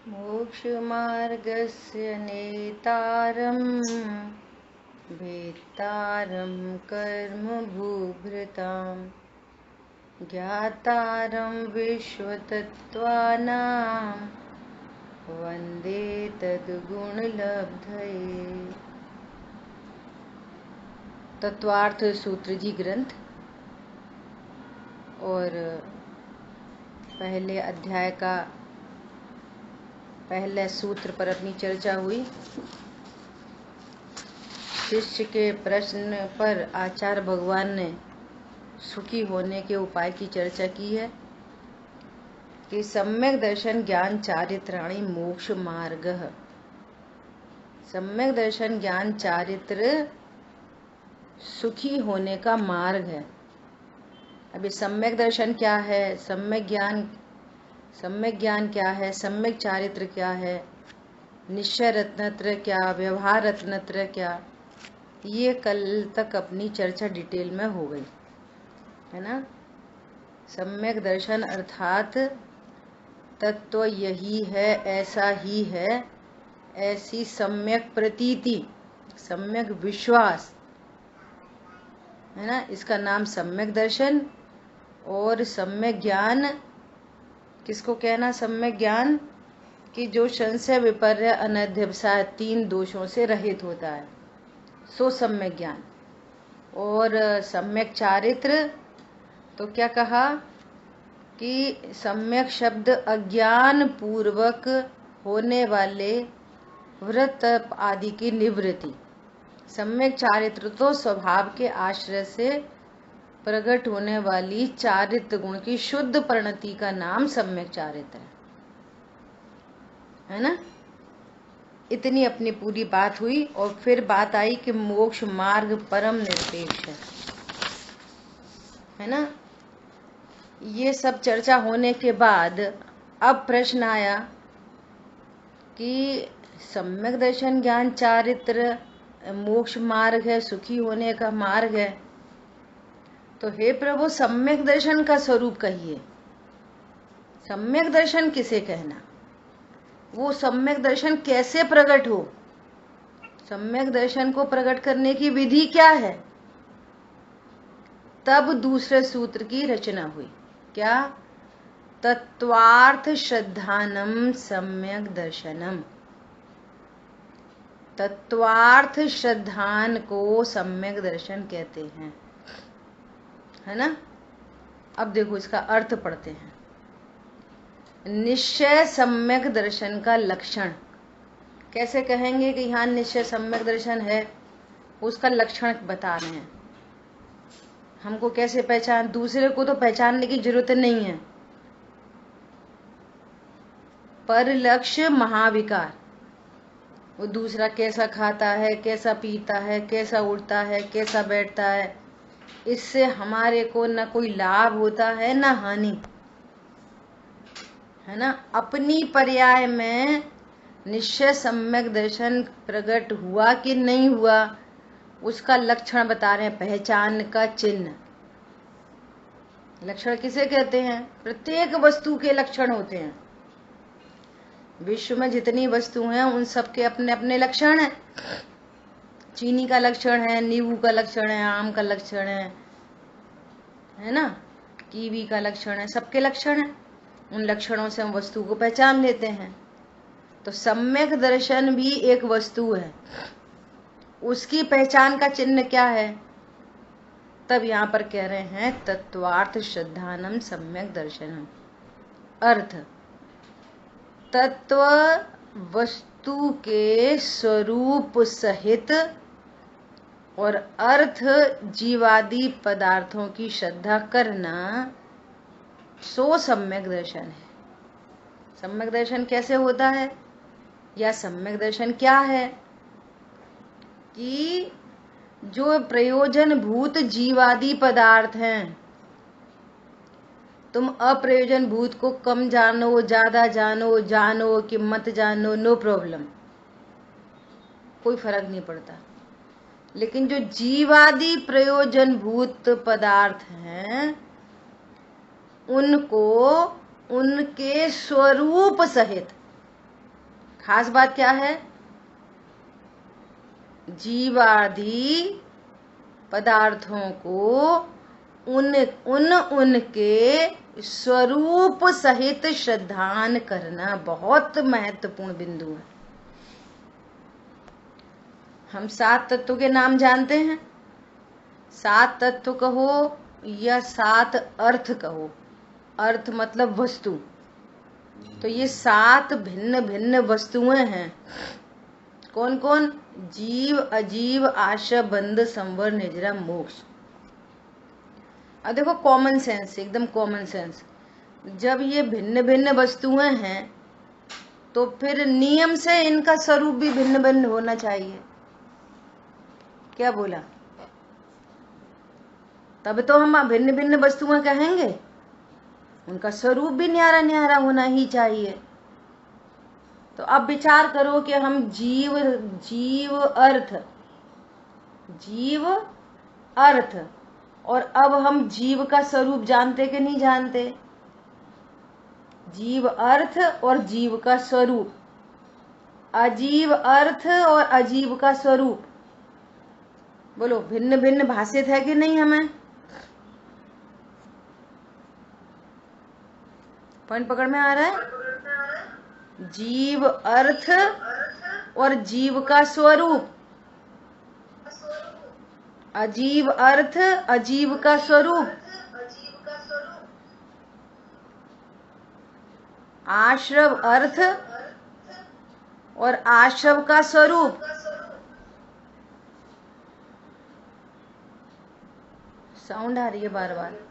मोक्षमार्गस्य नेतारं भेत्तारं कर्मभूभृतां ज्ञातारं विश्वतत्त्वानां वन्दे तद्गुणलब्धये। तत्वार्थ सूत्र जी ग्रंथ और पहले अध्याय का पहले सूत्र पर अपनी चर्चा हुई। शिष्य के प्रश्न पर आचार्य भगवान ने सुखी होने के उपाय की चर्चा की है कि सम्यक दर्शन ज्ञान चारित्राणि मोक्ष मार्ग। सम्यक दर्शन ज्ञान चारित्र सुखी होने का मार्ग है। अभी सम्यक दर्शन क्या है, सम्यक ज्ञान क्या है, सम्यक चारित्र क्या है, निश्चय रत्नत्र क्या, व्यवहार रत्नत्र क्या, ये कल तक अपनी चर्चा डिटेल में हो गई है ना। सम्यक दर्शन अर्थात तत्व यही है, ऐसा ही है, ऐसी सम्यक प्रतीति, सम्यक विश्वास है ना, इसका नाम सम्यक दर्शन। और सम्यक ज्ञान किसको कहना? सम्यक ज्ञान कि जो संशय विपर्य अनध्यवसाय 3 दोषों से रहित होता है, सो सम्यक ज्ञान। और सम्यक चारित्र तो क्या कहा कि सम्यक शब्द अज्ञान पूर्वक होने वाले व्रत आदि की निवृत्ति। सम्यक चारित्र तो स्वभाव के आश्रय से प्रकट होने वाली चारित्र गुण की शुद्ध परिणति का नाम सम्यक चारित्र है ना। इतनी अपनी पूरी बात हुई और फिर बात आई कि मोक्ष मार्ग परम निरपेक्ष है ना। ये सब चर्चा होने के बाद अब प्रश्न आया कि सम्यक दर्शन ज्ञान चारित्र मोक्ष मार्ग है, सुखी होने का मार्ग है, तो हे प्रभु सम्यक दर्शन का स्वरूप कहिए। सम्यक दर्शन किसे कहना? वो सम्यक दर्शन कैसे प्रकट हो? सम्यक दर्शन को प्रकट करने की विधि क्या है? तब दूसरे सूत्र की रचना हुई। क्या? तत्वार्थ श्रद्धानम सम्यक दर्शनम। तत्वार्थ श्रद्धान को सम्यक दर्शन कहते हैं, है ना। अब देखो इसका अर्थ पढ़ते हैं। निश्चय सम्यक दर्शन का लक्षण कैसे कहेंगे कि यहाँ निश्चय सम्यक दर्शन है, उसका लक्षण बता रहे हैं। हमको कैसे पहचान, दूसरे को तो पहचानने की जरूरत नहीं है। पर लक्ष्य महाविकार, वो दूसरा कैसा खाता है, कैसा पीता है, कैसा उठता है, कैसा बैठता है, इससे हमारे को न कोई लाभ होता है न हानि, है ना। अपनी पर्याय में निश्चय सम्यक दर्शन प्रकट हुआ कि नहीं हुआ, उसका लक्षण बता रहे हैं, पहचान का चिन्ह। लक्षण किसे कहते हैं? प्रत्येक वस्तु के लक्षण होते हैं। विश्व में जितनी वस्तु हैं उन सब के अपने अपने लक्षण हैं। चीनी का लक्षण है, नींबू का लक्षण है, आम का लक्षण है ना, कीवी का लक्षण है, सबके लक्षण है। उन लक्षणों से हम वस्तु को पहचान लेते हैं। तो सम्यक दर्शन भी एक वस्तु है, उसकी पहचान का चिन्ह क्या है? तब यहाँ पर कह रहे हैं तत्वार्थ श्रद्धानम सम्यक दर्शनम। अर्थ तत्व वस्तु के स्वरूप सहित और अर्थ जीवादि पदार्थों की श्रद्धा करना, सो सम्यक दर्शन है। सम्यक दर्शन कैसे होता है, या सम्यक दर्शन क्या है? कि जो प्रयोजन भूत जीवादि पदार्थ हैं, तुम अप्रयोजन भूत को कम जानो, ज्यादा जानो, जानो कि मत जानो, नो प्रॉब्लम, कोई फर्क नहीं पड़ता। लेकिन जो जीवादि प्रयोजन भूत पदार्थ हैं, उनको उनके स्वरूप सहित खास बात क्या है? जीवादि पदार्थों को उनके स्वरूप सहित श्रद्धान करना बहुत महत्वपूर्ण बिंदु है। हम 7 तत्वों के नाम जानते हैं। 7 तत्व कहो या 7 अर्थ कहो, अर्थ मतलब वस्तु, तो ये 7 भिन्न भिन्न वस्तुएं हैं। कौन कौन? जीव, अजीव, आशा, बंध, संवर, निजरा, मोक्ष। अब देखो कॉमन सेंस, एकदम कॉमन सेंस, जब ये भिन्न भिन्न वस्तुएं हैं तो फिर नियम से इनका स्वरूप भी भिन्न भिन्न होना चाहिए। क्या बोला? तब तो हम भिन्न भिन्न वस्तुएं कहेंगे, उनका स्वरूप भी न्यारा न्यारा होना ही चाहिए। तो अब विचार करो कि हम जीव अर्थ और अब हम जीव का स्वरूप जानते कि नहीं जानते? जीव अर्थ और जीव का स्वरूप, अजीव अर्थ और अजीव का स्वरूप, बोलो भिन्न भिन्न भाषित है कि नहीं? हमें पॉइंट पकड़ में आ रहा है? जीव अर्थ और जीव का स्वरूप, अजीव अर्थ अजीव का स्वरूप, आश्रव अर्थ और आश्रव का स्वरूप। साउंड आ रही है बार बार।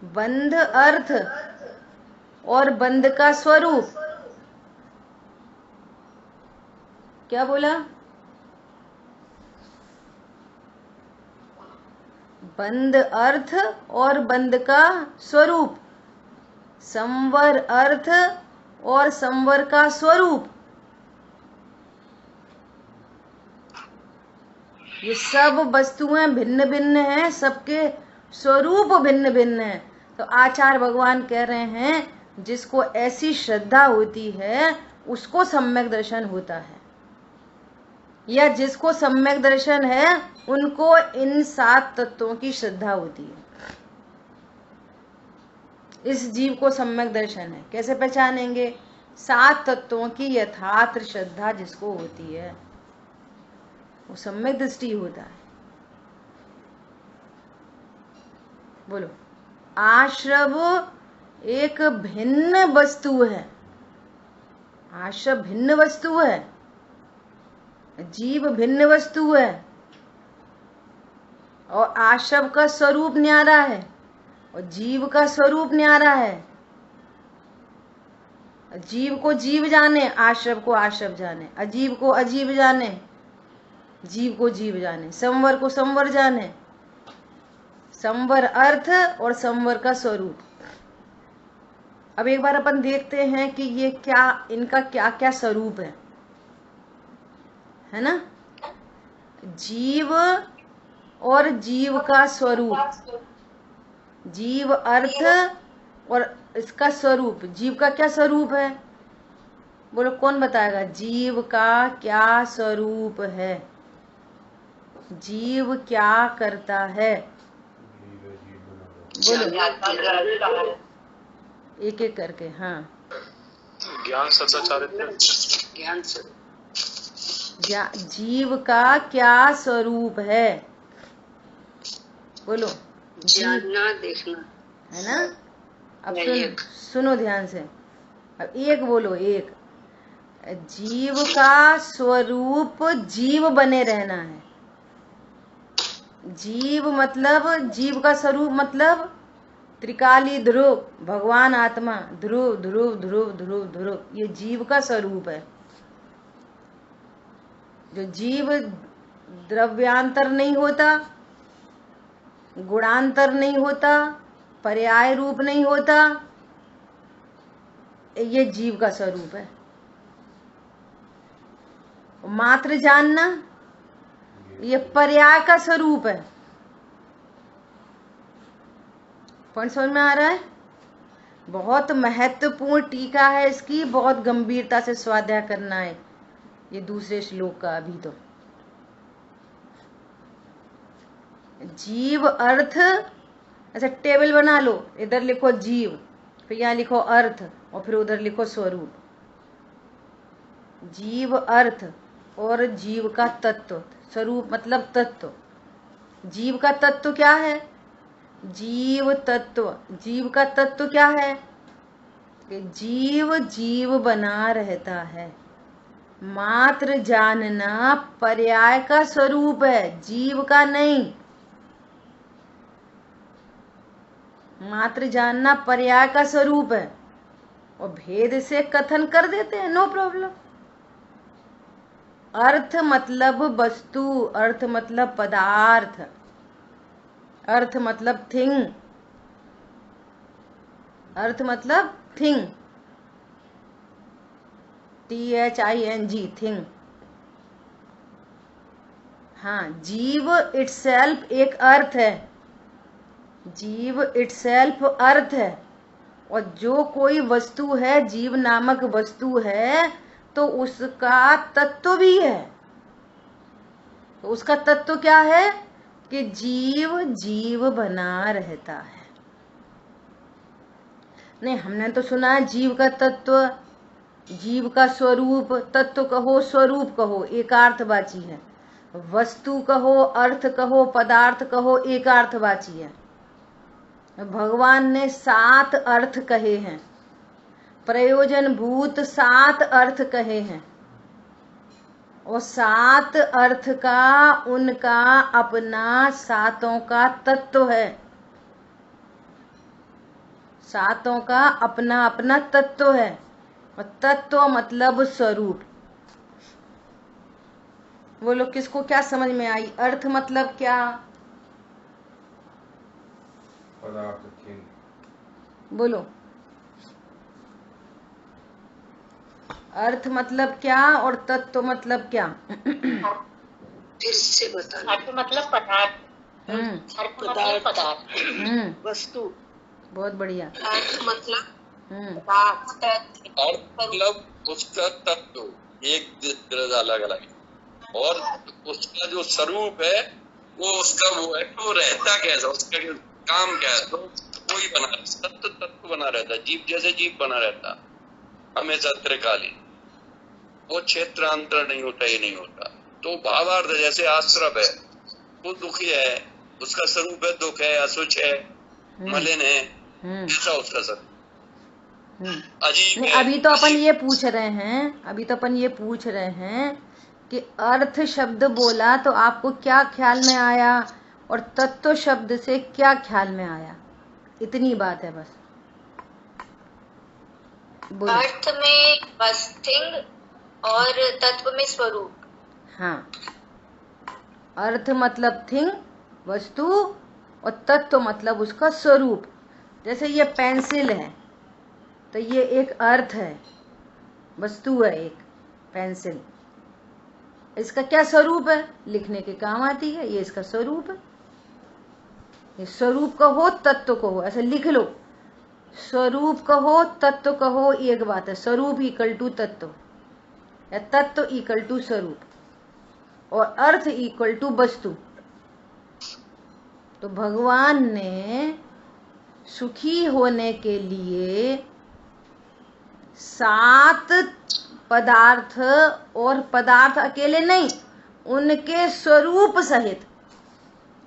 बंध अर्थ और बंध का स्वरूप। क्या बोला? बंध अर्थ और बंध का स्वरूप, संवर अर्थ और संवर का स्वरूप। ये सब वस्तुएं भिन्न भिन्न हैं, सबके स्वरूप भिन्न भिन्न है। तो आचार्य भगवान कह रहे हैं जिसको ऐसी श्रद्धा होती है उसको सम्यक दर्शन होता है, या जिसको सम्यक दर्शन है उनको इन 7 तत्वों की श्रद्धा होती है। इस जीव को सम्यक दर्शन है। कैसे पहचानेंगे? 7 तत्वों की यथार्थ श्रद्धा जिसको होती है वो सम्यक दृष्टि होता है। बोलो, आश्रव एक भिन्न वस्तु है, आश्रव भिन्न वस्तु है, जीव भिन्न वस्तु है, और आश्रव का स्वरूप न्यारा है और जीव का स्वरूप न्यारा है। जीव को जीव जाने, आश्रव को आश्रव जाने, अजीव को अजीव जाने, जीव को जीव जाने, संवर को संवर जाने, संवर अर्थ और संवर का स्वरूप। अब एक बार अपन देखते हैं कि ये क्या, इनका क्या क्या स्वरूप है ना? जीव और जीव का स्वरूप, जीव अर्थ और इसका स्वरूप। जीव का क्या स्वरूप है? बोलो, कौन बताएगा? जीव का क्या स्वरूप है? जीव क्या करता है? बोलो एक एक करके। हाँ, ज्ञान, सदाचारित्र, ज्ञान। जीव का क्या स्वरूप है? बोलो। जानना, देखना है ना? अब सुनो ध्यान से। अब एक बोलो, एक। जीव का स्वरूप जीव बने रहना है। जीव मतलब, जीव का स्वरूप मतलब त्रिकाली ध्रुव, भगवान आत्मा, ध्रुव ध्रुव ध्रुव ध्रुव ध्रुव, ये जीव का स्वरूप है। जो जीव द्रव्यांतर नहीं होता, गुणांतर नहीं होता, पर्याय रूप नहीं होता, ये जीव का स्वरूप है। मात्र जानना, ये पर्याय का स्वरूप है। पॉइंट समझ में आ रहा है? बहुत महत्वपूर्ण टीका है इसकी, बहुत गंभीरता से स्वाध्याय करना है ये दूसरे श्लोक का। अभी तो जीव अर्थ, अच्छा टेबल बना लो, इधर लिखो जीव, फिर यहाँ लिखो अर्थ, और फिर उधर लिखो स्वरूप। जीव अर्थ और जीव का तत्व, स्वरूप मतलब तत्व। जीव का तत्व क्या है? जीव तत्व, जीव का तत्व क्या है? कि जीव जीव बना रहता है। मात्र जानना पर्याय का स्वरूप है, जीव का नहीं। मात्र जानना पर्याय का स्वरूप है, और भेद से कथन कर देते हैं, नो प्रॉब्लम। अर्थ मतलब वस्तु, अर्थ मतलब पदार्थ, अर्थ मतलब थिंग, अर्थ मतलब थिंग, THING, थिंग। हाँ, जीव इटसेल्फ एक अर्थ है, जीव इटसेल्फ अर्थ है। और जो कोई वस्तु है, जीव नामक वस्तु है, तो उसका तत्व भी है। तो उसका तत्व क्या है? कि जीव जीव बना रहता है। नहीं, हमने तो सुना है जीव का तत्व, जीव का स्वरूप, तत्व कहो स्वरूप कहो एकार्थवाची है, वस्तु कहो अर्थ कहो पदार्थ कहो एकार्थवाची है। भगवान ने 7 अर्थ कहे हैं, प्रयोजन भूत 7 अर्थ कहे हैं, और 7 अर्थ का उनका अपना सातों का तत्व है। सातों का अपना अपना तत्व है, और तत्व मतलब स्वरूप। वो लोग किसको क्या समझ में आई? अर्थ मतलब क्या? पदार्थ, बोलो। अर्थ मतलब क्या और तत्व मतलब क्या? फिर से बताना। अर्थ मतलब पदार्थ, अर्थ मतलब पदार्थ, वस्तु। बहुत बढ़िया। अर्थ मतलब पदार्थ, अर्थ मतलब उसका तत्व एक तरह अलग अलग है, और उसका जो स्वरूप है वो उसका वो है, वो रहता कैसा, उसका काम क्या है, तो वही बना, तत्व बना रहता है। जीव जैसे जीव बना रहता हमेशा त्रिकालीन, वो क्षेत्रांतर नहीं होता, ये नहीं होता। तो भावार्थ जैसे आश्रव है, वो दुखी है, उसका स्वरूप है दुख है, असुच है, मलिन है, ऐसा उसका स्वरूप। अजीब नहीं, है। अभी तो अपन ये पूछ रहे हैं, अभी तो अपन ये पूछ रहे हैं कि अर्थ शब्द बोला तो आपको क्या ख्याल में आया, और तत्व शब्द से क्या ख्याल में आया, इतनी बात है बस। बोलो। अर्थ में वस्तु और तत्व में स्वरूप। हाँ, अर्थ मतलब थिंग, वस्तु, और तत्व मतलब उसका स्वरूप। जैसे ये पेंसिल है, तो ये एक अर्थ है, वस्तु है एक पेंसिल। इसका क्या स्वरूप है? लिखने के काम आती है, ये इसका स्वरूप है। ये स्वरूप कहो तत्व कहो, ऐसे लिख लो। स्वरूप कहो तत्व कहो एक बात है, स्वरूप इक्वल टू तत्व, या तत्व इक्वल टू स्वरूप, और अर्थ इक्वल टू वस्तु। तो भगवान ने सुखी होने के लिए 7 पदार्थ, और पदार्थ अकेले नहीं, उनके स्वरूप सहित,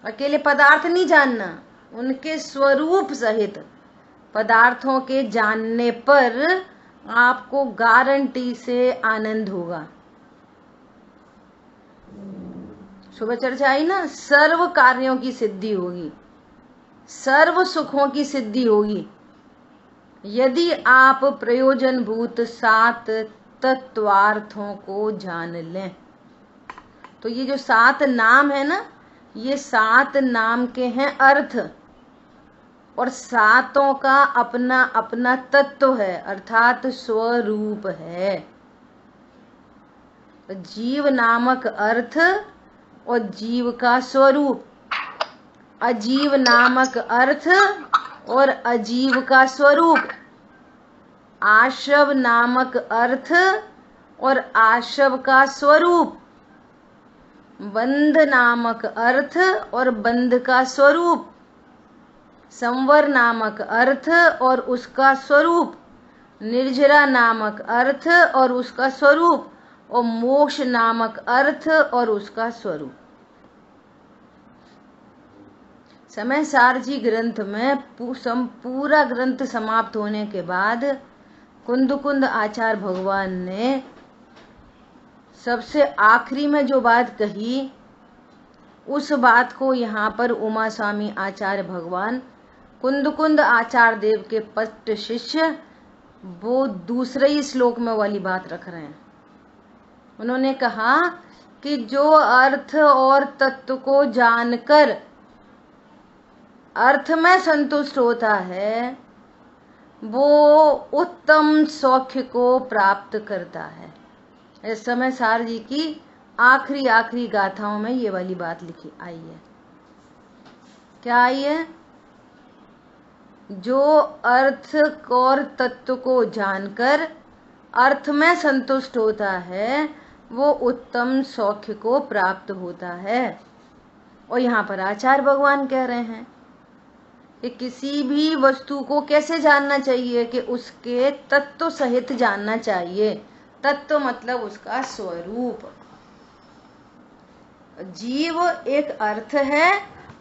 अकेले पदार्थ नहीं जानना, उनके स्वरूप सहित पदार्थों के जानने पर आपको गारंटी से आनंद होगा। सुबह चर्चा आई ना, सर्व कार्यों की सिद्धि होगी, सर्व सुखों की सिद्धि होगी, यदि आप प्रयोजन भूत 7 तत्वार्थों को जान लें। तो ये जो 7 नाम है ना, ये 7 नाम के हैं अर्थ, और सातों का अपना अपना तत्व है, अर्थात स्वरूप है। जीव नामक अर्थ और जीव का स्वरूप, अजीव नामक अर्थ और अजीव का स्वरूप, आशव नामक अर्थ और आशव का स्वरूप, बंध नामक अर्थ और बंध का स्वरूप, संवर नामक अर्थ और उसका स्वरूप, निर्जरा नामक अर्थ और उसका स्वरूप, और मोक्ष नामक अर्थ और उसका स्वरूप। समय सार जी ग्रंथ में पूरा ग्रंथ समाप्त होने के बाद कुंद आचार्य भगवान ने सबसे आखिरी में जो बात कही, उस बात को यहाँ पर उमा स्वामी आचार्य भगवान कुंद आचार्य देव के पट्ट शिष्य वो दूसरे ही श्लोक में वाली बात रख रहे हैं। उन्होंने कहा कि जो अर्थ और तत्व को जानकर अर्थ में संतुष्ट होता है वो उत्तम सौख्य को प्राप्त करता है। इस समय सार जी की आखिरी गाथाओं में ये वाली बात लिखी आई है। क्या आई है? जो अर्थ और तत्व को जानकर अर्थ में संतुष्ट होता है वो उत्तम सौख्य को प्राप्त होता है। और यहाँ पर आचार्य भगवान कह रहे हैं कि किसी भी वस्तु को कैसे जानना चाहिए कि उसके तत्व सहित जानना चाहिए। तत्व मतलब उसका स्वरूप। जीव एक अर्थ है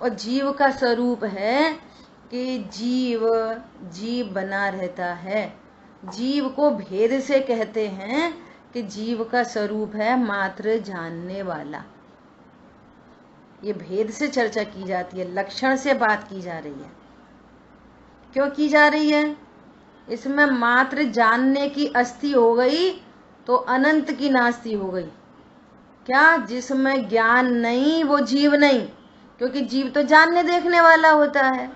और जीव का स्वरूप है कि जीव बना रहता है। जीव को भेद से कहते हैं कि जीव का स्वरूप है मात्र जानने वाला। ये भेद से चर्चा की जाती है, लक्षण से बात की जा रही है। क्यों की जा रही है? इसमें मात्र जानने की अस्थि हो गई तो अनंत की नास्ति हो गई। क्या? जिसमें ज्ञान नहीं वो जीव नहीं, क्योंकि जीव तो जानने देखने वाला होता है।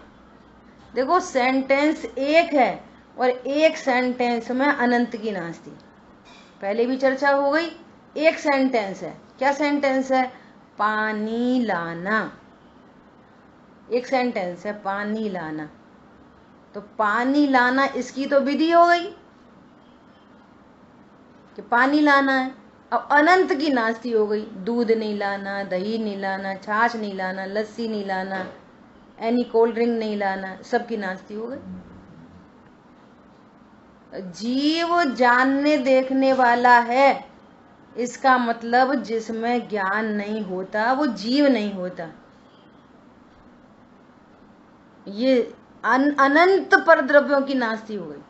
देखो सेंटेंस एक है और एक सेंटेंस में अनंत की नास्ति, पहले भी चर्चा हो गई। एक सेंटेंस है, क्या सेंटेंस है? पानी लाना। एक सेंटेंस है पानी लाना, तो पानी लाना इसकी तो विधि हो गई कि पानी लाना है। अब अनंत की नास्ति हो गई, दूध नहीं लाना, दही नहीं लाना, छाछ नहीं लाना, लस्सी नहीं लाना, एनी कोल्ड ड्रिंक नहीं लाना, सबकी नास्ति हो गई। जीव जानने देखने वाला है, इसका मतलब जिसमें ज्ञान नहीं होता वो जीव नहीं होता। ये अनंत परद्रव्यों की नास्ति हो गई।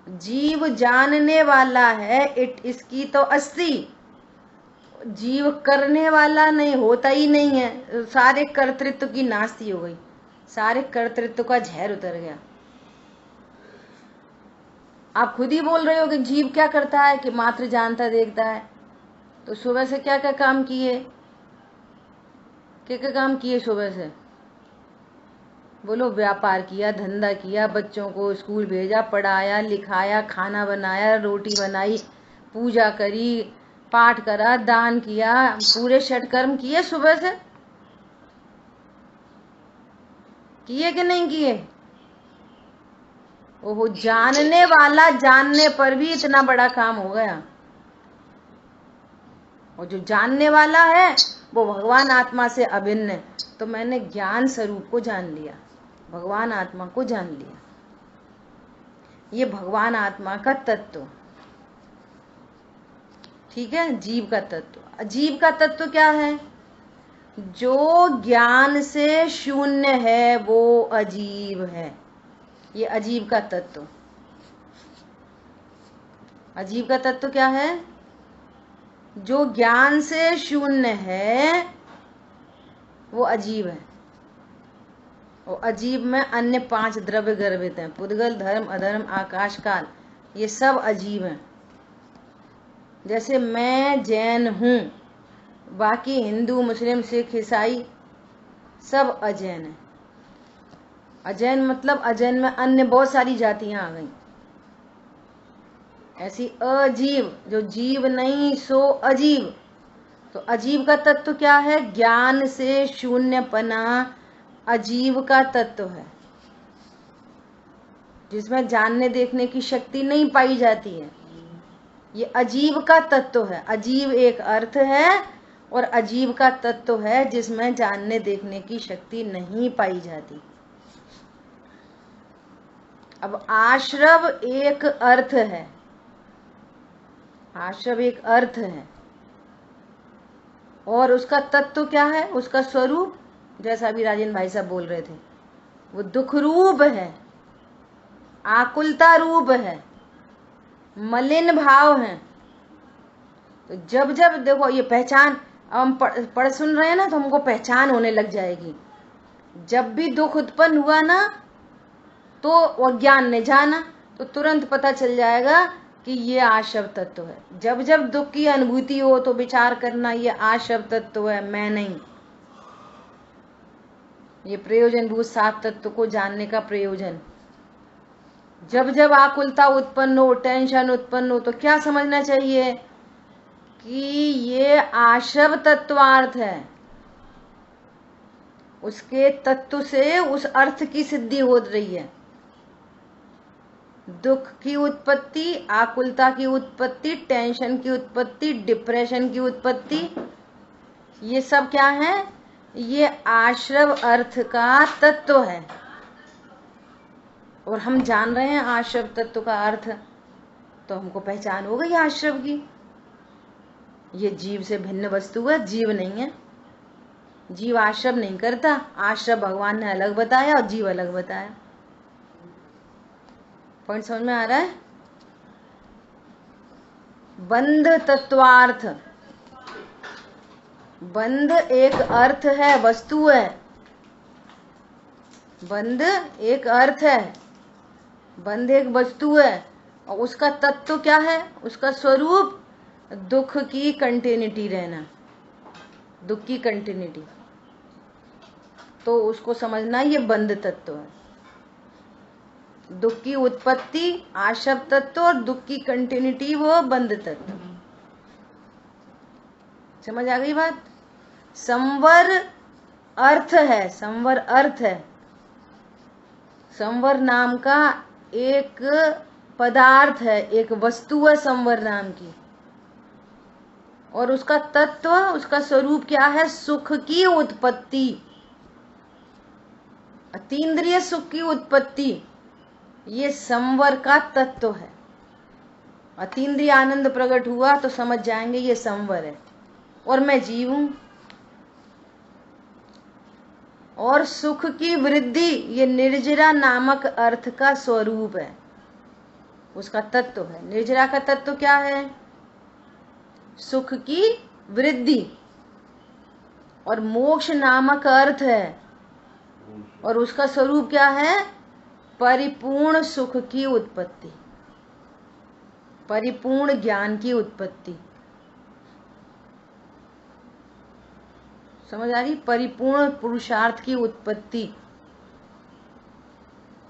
जीव जानने वाला है, इसकी तो अस्थि। जीव करने वाला नहीं, होता ही नहीं है। सारे कर्तृत्व की नास्ति हो गई, सारे कर्तृत्व का झहर उतर गया। आप खुद ही बोल रहे हो कि जीव क्या करता है कि मात्र जानता देखता है। तो सुबह से क्या क्या काम किए? क्या काम किए सुबह से? बोलो। व्यापार किया, धंधा किया, बच्चों को स्कूल भेजा, पढ़ाया, लिखाया, खाना बनाया, रोटी बनाई, पूजा करी, पाठ करा, दान किया, पूरे षटकर्म किए सुबह से। किए कि नहीं किए? ओहो, जानने वाला जानने पर भी इतना बड़ा काम हो गया। और जो जानने वाला है वो भगवान आत्मा से अभिन्न है। तो मैंने ज्ञान स्वरूप को जान लिया, भगवान आत्मा को जान लिया। ये भगवान आत्मा का तत्व, ठीक है। जीव का तत्व, जीव का तत्व क्या है? जो ज्ञान से शून्य है वो अजीव है। ये अजीव का तत्व। अजीव का तत्व क्या है? जो ज्ञान से शून्य है वो अजीव है। और अजीव में अन्य 5 द्रव्य गर्भित हैं। पुद्गल, धर्म, अधर्म, आकाश, काल, ये सब अजीव हैं। जैसे मैं जैन हूं, बाकी हिंदू, मुस्लिम, सिख, ईसाई सब अजैन है। अजैन मतलब अजैन में अन्य बहुत सारी जातियां आ गई। ऐसी अजीव, जो जीव नहीं सो अजीव। तो अजीव का तत्व क्या है? ज्ञान से शून्यपना अजीव का तत्व है, जिसमें जानने देखने की शक्ति नहीं पाई जाती है। ये अजीव का तत्व है। अजीव एक अर्थ है और अजीव का तत्व है जिसमें जानने देखने की शक्ति नहीं पाई जाती। अब आश्रव एक अर्थ है, आश्रव एक अर्थ है और उसका तत्व क्या है? उसका स्वरूप, जैसा अभी राजेंद्र भाई साहब बोल रहे थे, वो दुख रूप है, आकुलता रूप है, मलिन भाव है। तो जब जब देखो ये पहचान, हम पढ़ सुन रहे हैं ना, तो हमको पहचान होने लग जाएगी। जब भी दुख उत्पन्न हुआ ना, तो अज्ञान ने जाना, तो तुरंत पता चल जाएगा कि ये आशव तत्व है। जब जब दुख की अनुभूति हो तो विचार करना ये आशव तत्व है, मैं नहीं। ये प्रयोजन भूत सात तत्व को जानने का प्रयोजन। जब जब आकुलता उत्पन्न हो, टेंशन उत्पन्न हो, तो क्या समझना चाहिए कि ये आशव तत्वार्थ है। उसके तत्व से उस अर्थ की सिद्धि हो रही है। दुख की उत्पत्ति, आकुलता की उत्पत्ति, टेंशन की उत्पत्ति, डिप्रेशन की उत्पत्ति, ये सब क्या है? ये आश्रव अर्थ का तत्व है। और हम जान रहे हैं आश्रव तत्व का अर्थ, तो हमको पहचान हो गई आश्रव की। ये जीव से भिन्न वस्तु है, जीव नहीं है। जीव आश्रव नहीं करता। आश्रव भगवान ने अलग बताया और जीव अलग बताया। पॉइंट समझ में आ रहा है? बंध तत्वार्थ, बंध एक अर्थ है, वस्तु है। बंध एक अर्थ है, बंध एक वस्तु है और उसका तत्व क्या है? उसका स्वरूप दुख की कंटिन्यूटी रहना, दुख की कंटिन्यूटी। तो उसको समझना ये बंध तत्व है। दुख की उत्पत्ति आशव तत्व और दुख की कंटिन्यूटी वो बंध तत्व। समझ आ गई बात? संवर अर्थ है, संवर अर्थ है। संवर नाम का एक पदार्थ है, एक वस्तु है संवर नाम की। और उसका तत्व, उसका स्वरूप क्या है? सुख की उत्पत्ति, अतीन्द्रिय सुख की उत्पत्ति, ये संवर का तत्व है। अतीन्द्रिय आनंद प्रकट हुआ तो समझ जाएंगे ये संवर है और मैं जीव हूं। और सुख की वृद्धि, ये निर्जरा नामक अर्थ का स्वरूप है, उसका तत्व है। निर्जरा का तत्व क्या है? सुख की वृद्धि। और मोक्ष नामक अर्थ है और उसका स्वरूप क्या है? परिपूर्ण सुख की उत्पत्ति, परिपूर्ण ज्ञान की उत्पत्ति। समझ आ रही? परिपूर्ण पुरुषार्थ की उत्पत्ति,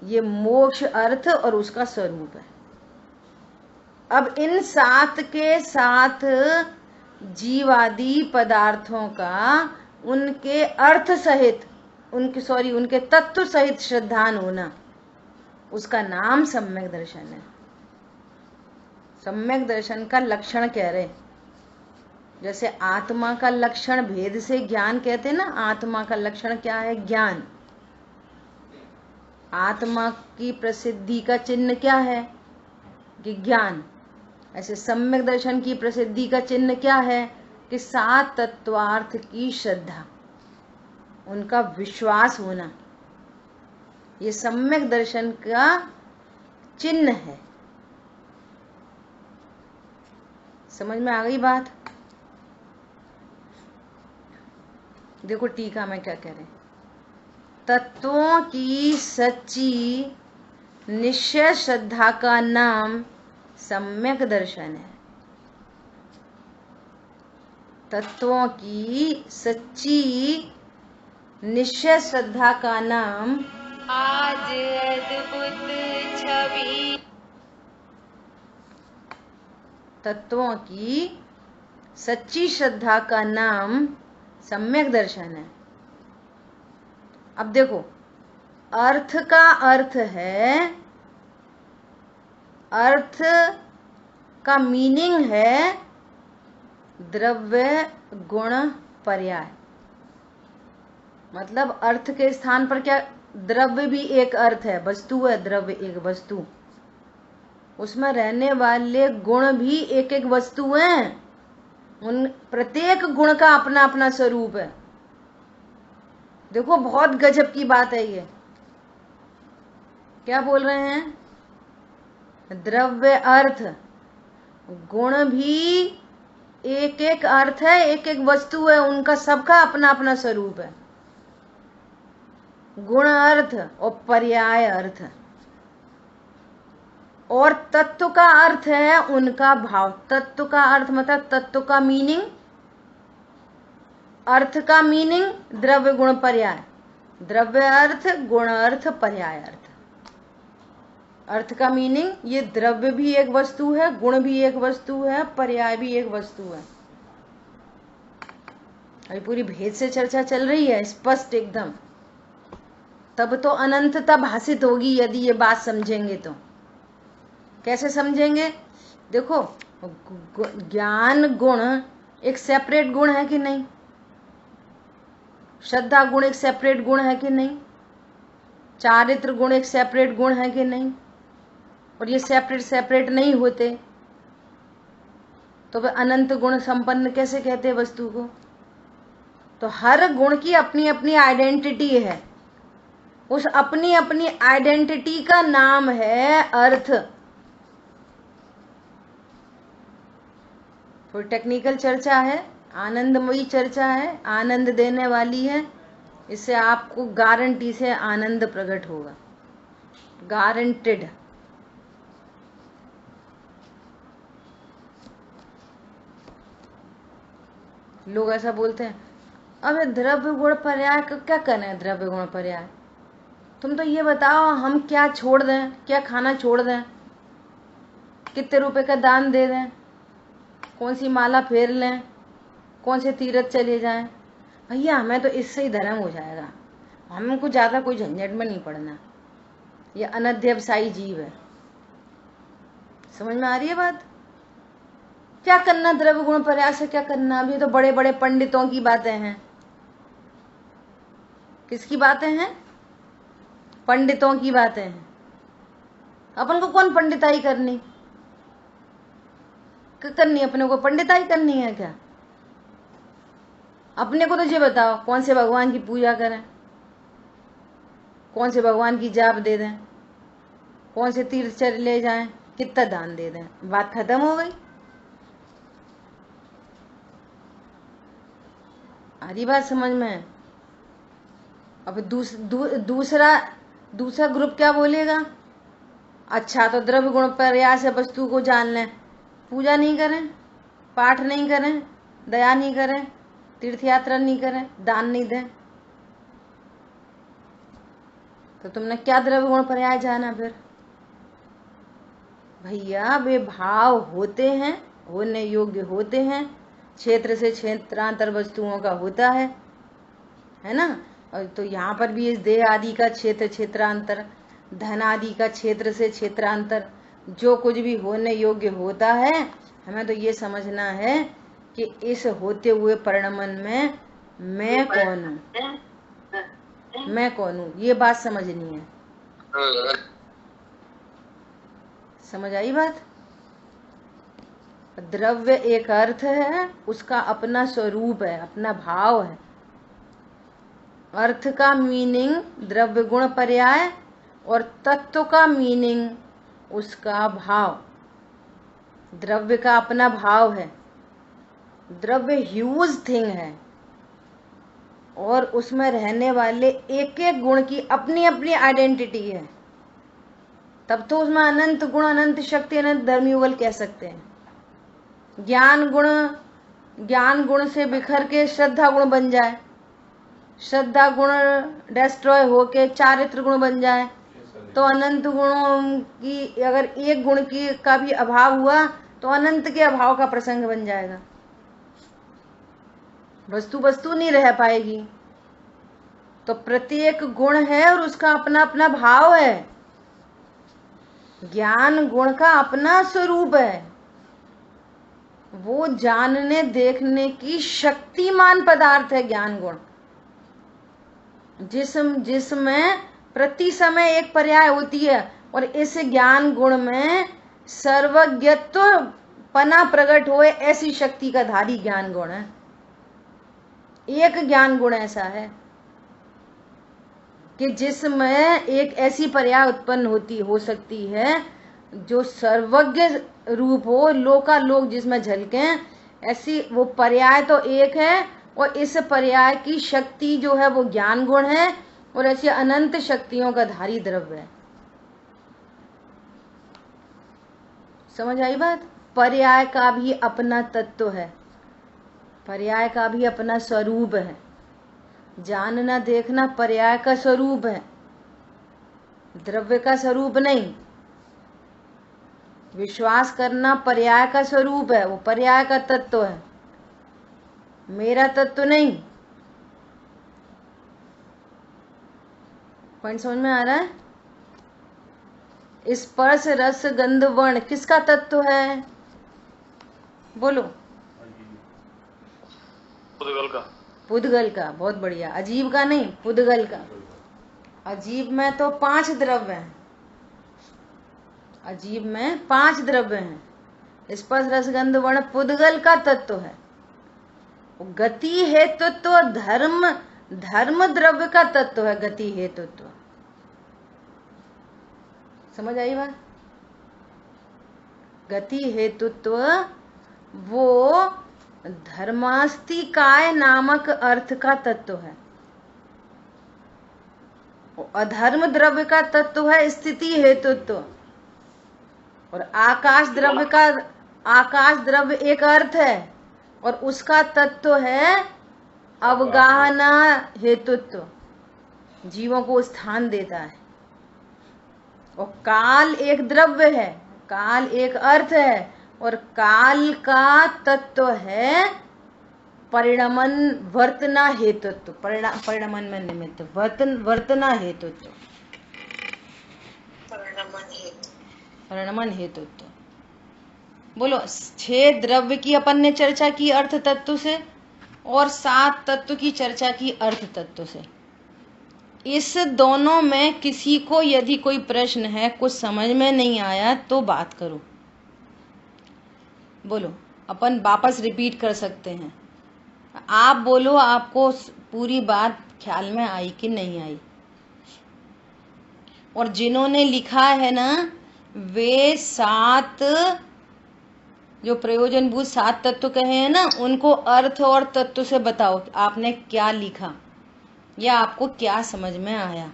ये मोक्ष अर्थ और उसका स्वरूप है। अब इन सात के साथ जीवादि पदार्थों का उनके अर्थ सहित, उनके तत्व सहित श्रद्धान होना, उसका नाम सम्यक दर्शन है। सम्यक दर्शन का लक्षण कह रहे, जैसे आत्मा का लक्षण भेद से ज्ञान कहते हैं ना। आत्मा का लक्षण क्या है? ज्ञान। आत्मा की प्रसिद्धि का चिन्ह क्या है? कि ज्ञान। ऐसे सम्यक दर्शन की प्रसिद्धि का चिन्ह क्या है? कि सात तत्वार्थ की श्रद्धा, उनका विश्वास होना, ये सम्यक दर्शन का चिन्ह है। समझ में आ गई बात? देखो टीका में क्या कह रहे हैं। तत्वों की सच्ची निश्चय श्रद्धा का नाम सम्यक दर्शन है। तत्वों की सच्ची निश्चय श्रद्धा का नाम आज अद्भुत छवि। तत्वों की सच्ची श्रद्धा का नाम सम्यक दर्शन है। अब देखो, अर्थ का अर्थ है, अर्थ का मीनिंग है द्रव्य गुण पर्याय। मतलब अर्थ के स्थान पर क्या, द्रव्य भी एक अर्थ है, वस्तु है, द्रव्य एक वस्तु, उसमें रहने वाले गुण भी एक एक वस्तु हैं। उन प्रत्येक गुण का अपना अपना स्वरूप है। देखो बहुत गजब की बात है ये। क्या बोल रहे हैं? द्रव्य अर्थ गुण भी एक एक अर्थ है, एक एक वस्तु है, उनका सबका अपना अपना स्वरूप है। गुण अर्थ और पर्याय अर्थ और तत्व का अर्थ है उनका भाव। तत्व का अर्थ मतलब तत्व का मीनिंग, अर्थ का मीनिंग द्रव्य गुण पर्याय। द्रव्य अर्थ, गुण अर्थ, पर्याय अर्थ। अर्थ का मीनिंग, ये द्रव्य भी एक वस्तु है, गुण भी एक वस्तु है, पर्याय भी एक वस्तु है। अभी पूरी भेद से चर्चा चल रही है, स्पष्ट एकदम। तब तो अनंतता भाषित होगी यदि ये बात समझेंगे तो। कैसे समझेंगे? देखो, ज्ञान गुण एक सेपरेट गुण है कि नहीं? श्रद्धा गुण एक सेपरेट गुण है कि नहीं? चारित्र गुण एक सेपरेट गुण है कि नहीं? और ये सेपरेट सेपरेट नहीं होते तो वे अनंत गुण संपन्न कैसे कहते हैं वस्तु को? तो हर गुण की अपनी अपनी आइडेंटिटी है, उस अपनी अपनी आइडेंटिटी का नाम है अर्थ। थोड़ी टेक्निकल चर्चा है, आनंदमयी चर्चा है, आनंद देने वाली है। इससे आपको गारंटी से आनंद प्रकट होगा, गारंटेड। लोग ऐसा बोलते हैं, अबे द्रव्य गुण पर्याय क्या करना है? द्रव्य गुण पर्याय तुम तो ये बताओ, हम क्या छोड़ दें, क्या खाना छोड़ दें, कितने रुपए का दान दे दें, कौन सी माला फेर लें, कौन से तीर्थ चले जाएं? भैया हमें तो इससे ही धर्म हो जाएगा, हमको ज्यादा कोई झंझट में नहीं पड़ना। ये अनध्यवसायी जीव है। समझ में आ रही है बात? क्या करना द्रव्य गुण पर्याय से, क्या करना? अभी तो बड़े बड़े पंडितों की बातें हैं। किसकी बातें हैं? पंडितों की बातें हैं। अपन को कौन पंडिताई करनी अपने को पंडिताई करनी है क्या? अपने को तो ये बताओ, कौन से भगवान की पूजा करें, कौन से भगवान की जाप दे दें, कौन से तीर्थ चले जाएं, कितना दान दे दें, बात खत्म हो गई। आ रही बात समझ में? अब दूसरा ग्रुप क्या बोलेगा? अच्छा तो द्रव्य गुण पर्याय से वस्तु को जान लें, पूजा नहीं करें, पाठ नहीं करें, दया नहीं करें, तीर्थ यात्रा नहीं करें, दान नहीं दें, तो तुमने क्या द्रव्य गुण पर्याय जाना? फिर भैया वे भाव होते हैं, होने योग्य होते हैं, क्षेत्र से क्षेत्रांतर वस्तुओं का होता है ना? और तो यहाँ पर भी इस देह आदि का क्षेत्र क्षेत्रांतर, धन आदि का क्षेत्र से क्षेत्रांतर, जो कुछ भी होने योग्य होता है, हमें तो ये समझना है कि इस होते हुए परिणमन में मैं कौन हूँ, मैं कौन हूँ, ये बात समझनी है। समझ आई बात? द्रव्य एक अर्थ है, उसका अपना स्वरूप है, अपना भाव है। अर्थ का मीनिंग द्रव्य गुण पर्याय और तत्व का मीनिंग उसका भाव। द्रव्य का अपना भाव है, द्रव्य ह्यूज थिंग है और उसमें रहने वाले एक एक गुण की अपनी अपनी आइडेंटिटी है। तब तो उसमें अनंत गुण, अनंत शक्ति, अनंत धर्मयुगल कह सकते हैं। ज्ञान गुण से बिखर के श्रद्धा गुण बन जाए, श्रद्धा गुण डिस्ट्रॉय होके चारित्र गुण बन जाए, तो अनंत गुणों की अगर एक गुण की का भी अभाव हुआ तो अनंत के अभाव का प्रसंग बन जाएगा। वस्तु वस्तु नहीं रह पाएगी। तो प्रत्येक गुण है और उसका अपना अपना भाव है। ज्ञान गुण का अपना स्वरूप है, वो जानने देखने की शक्तिमान पदार्थ है ज्ञान गुण। जिसमें प्रति समय एक पर्याय होती है और इस ज्ञान गुण में सर्वज्ञत्व पना प्रकट होए ऐसी शक्ति का धारी ज्ञान गुण है। एक ज्ञान गुण ऐसा है कि जिसमें एक ऐसी पर्याय उत्पन्न हो सकती है जो सर्वज्ञ रूप हो, लोकालोक जिसमें झलके, ऐसी वो पर्याय तो एक है और इस पर्याय की शक्ति जो है वो ज्ञान गुण है और ऐसी अनंत शक्तियों का धारी द्रव्य है। समझ आई बात? पर्याय का भी अपना तत्व है, पर्याय का भी अपना स्वरूप है। जानना देखना पर्याय का स्वरूप है, द्रव्य का स्वरूप नहीं। विश्वास करना पर्याय का स्वरूप है, वो पर्याय का तत्व है, मेरा तत्व नहीं। पॉइंट समझ में आ रहा है? स्पर्श रस गंध वर्ण किसका तत्व है? बोलो। पुद्गल का। पुद्गल का, बहुत बढ़िया। अजीब का नहीं, पुद्गल का। अजीब में तो 5 द्रव्य हैं, अजीब में 5 द्रव्य हैं। स्पर्श रस गंध वर्ण पुद्गल का तत्व है। गति हेतुत्व धर्म द्रव्य का तत्व है। गति हेतुत्व, समझ आई बात? गति हेतुत्व वो धर्मास्तिकाय नामक अर्थ का तत्व है। अधर्म द्रव्य का तत्व है स्थिति हेतुत्व। और आकाश द्रव्य एक अर्थ है और उसका तत्व है अवगाहना हेतुत्व, जीवों को स्थान देता है। और काल एक द्रव्य है, काल एक अर्थ है और काल का तत्व है परिणमन वर्तना हेतुत्व। परिणमन में निमित्त, वर्तना हेतुत्व, परिणमन हेतुत्व। बोलो। 6 द्रव्य की अपन ने चर्चा की अर्थ तत्व से और 7 तत्व की चर्चा की अर्थ तत्व से। इस दोनों में किसी को यदि कोई प्रश्न है, कुछ समझ में नहीं आया तो बात करो। बोलो, अपन वापस रिपीट कर सकते हैं। आप बोलो, आपको पूरी बात ख्याल में आई कि नहीं आई? और जिन्होंने लिखा है ना, वे 7 जो प्रयोजनभूत 7 तत्व कहे हैं ना, उनको अर्थ और तत्व से बताओ आपने क्या लिखा या आपको क्या समझ में आया।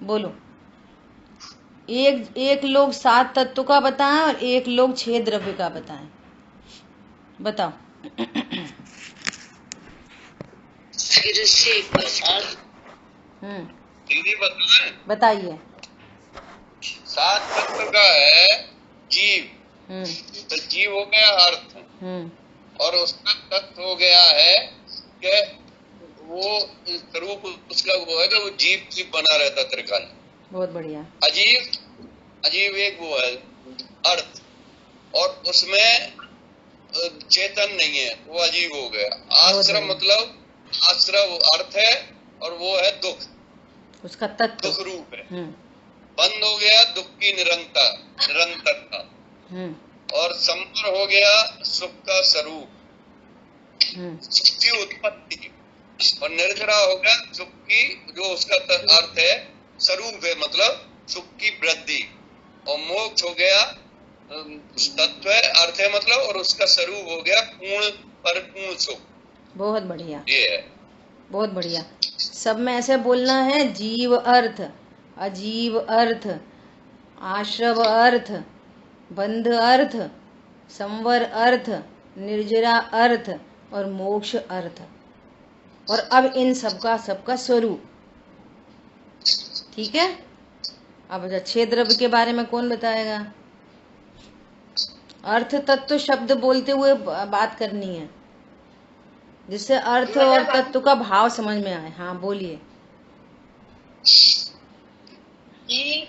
बोलो। एक लोग 7 तत्व का बताएं और एक लोग 6 द्रव्य का बताएं। बताओ। फिर से एक बार दीदी बताइए। 7 तत्व का है जीव, तो जीव हो गया अर्थ, और उसका तत्व हो गया है कि वो स्वरूप उसका वो है कि वो जीव बना रहता त्रिकाल। बहुत बढ़िया। अजीब एक वो है अर्थ, और उसमें चेतन नहीं है, वो अजीब हो गया। आश्रम मतलब आश्रव अर्थ है और वो है दुख, उसका तत्व दुख रूप है। बंद हो गया दुख की निरंतरता। और संवर हो गया सुख का स्वरूप, सुख की उत्पत्ति। और निर्जरा हो गया सुख की जो उसका अर्थ है स्वरूप है, मतलब सुख की वृद्धि। और मोक्ष हो गया तत्व है, अर्थ है मतलब, और उसका स्वरूप हो गया पूर्ण परिपूर्ण सुख। बहुत बढ़िया, ये है। बहुत बढ़िया। सब में ऐसे बोलना है। जीव अर्थ, अजीव अर्थ, आश्रव अर्थ, बंध अर्थ, संवर अर्थ, निर्जरा अर्थ और मोक्ष अर्थ। और अब इन सबका स्वरूप। ठीक है। अब 6 द्रव्य के बारे में कौन बताएगा? अर्थ तत्व शब्द बोलते हुए बात करनी है। जिससे अर्थ और तत्व का भाव समझ में आए। हाँ बोलिए। जी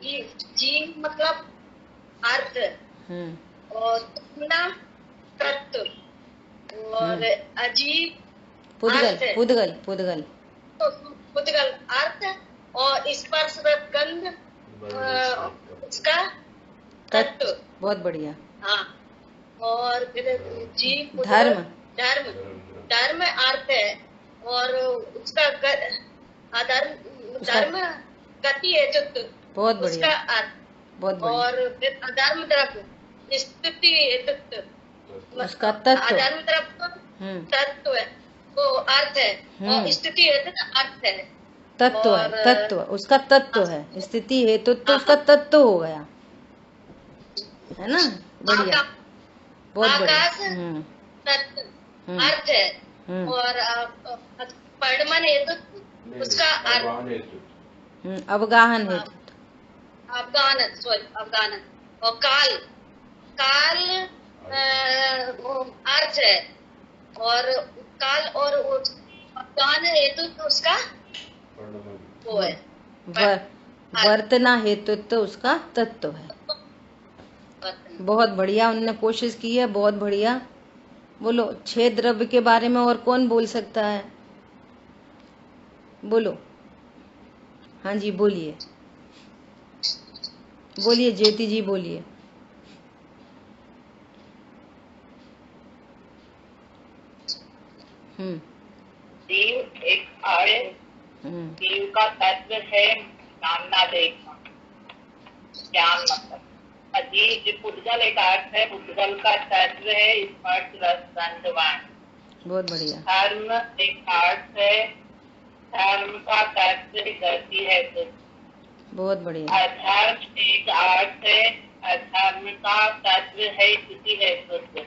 जी जी मतलब अर्थ और तुलना तत्व और अजीब पुद्गल अर्थ है। पुद्गल पुद्गल तो पुद्गल अर्थ और स्पर्श गंध उसका तत्व। बहुत बढ़िया। हाँ और फिर जी धर्म धर्म धर्म अर्थ है और उसका धर्म गति है जो बहुत उसका बढ़िया। अर्थ। बहुत बढ़िया। और फिर अधर्म द्रव्य स्थिति है तत्व उसका तत्व। अधर्म द्रव्य तत्व है वो अर्थ है और स्थिति है अर्थ है। तत्व है तत्व उसका तत्व है। स्थिति है तो उसका तत्व हो गया है ना। बढ़िया बहुत बढ़िया। आकाश तत्व अर्थ है और परिणमन हेतु उसका अर्थ अवगाहन हेतु अवगाहन और काल काल अर्थ है और काल और अवगाहन हेतु उसका वो है वर्तना हेतु तो उसका तत्व है। बहुत बढ़िया उन्होंने कोशिश की है। बहुत बढ़िया। बोलो 6 द्रव्य के बारे में और कौन बोल सकता है? बोलो। हाँ जी बोलिए बोलिए ज्योति जी बोलिए। जीव एक है। जीव का तत्व है सामना देखना ज्ञान मतलब। अजीब पुद्गल एक अर्थ है। पुद्गल का तत्व है स्पर्श रस गंधवान। बहुत बढ़िया। धर्म एक अर्थ है। धर्म का तत्व गति है। बहुत बढ़िया। अधर्म एक अर्थ है। अधर्म का तत्व है स्थिति है शुद्ध।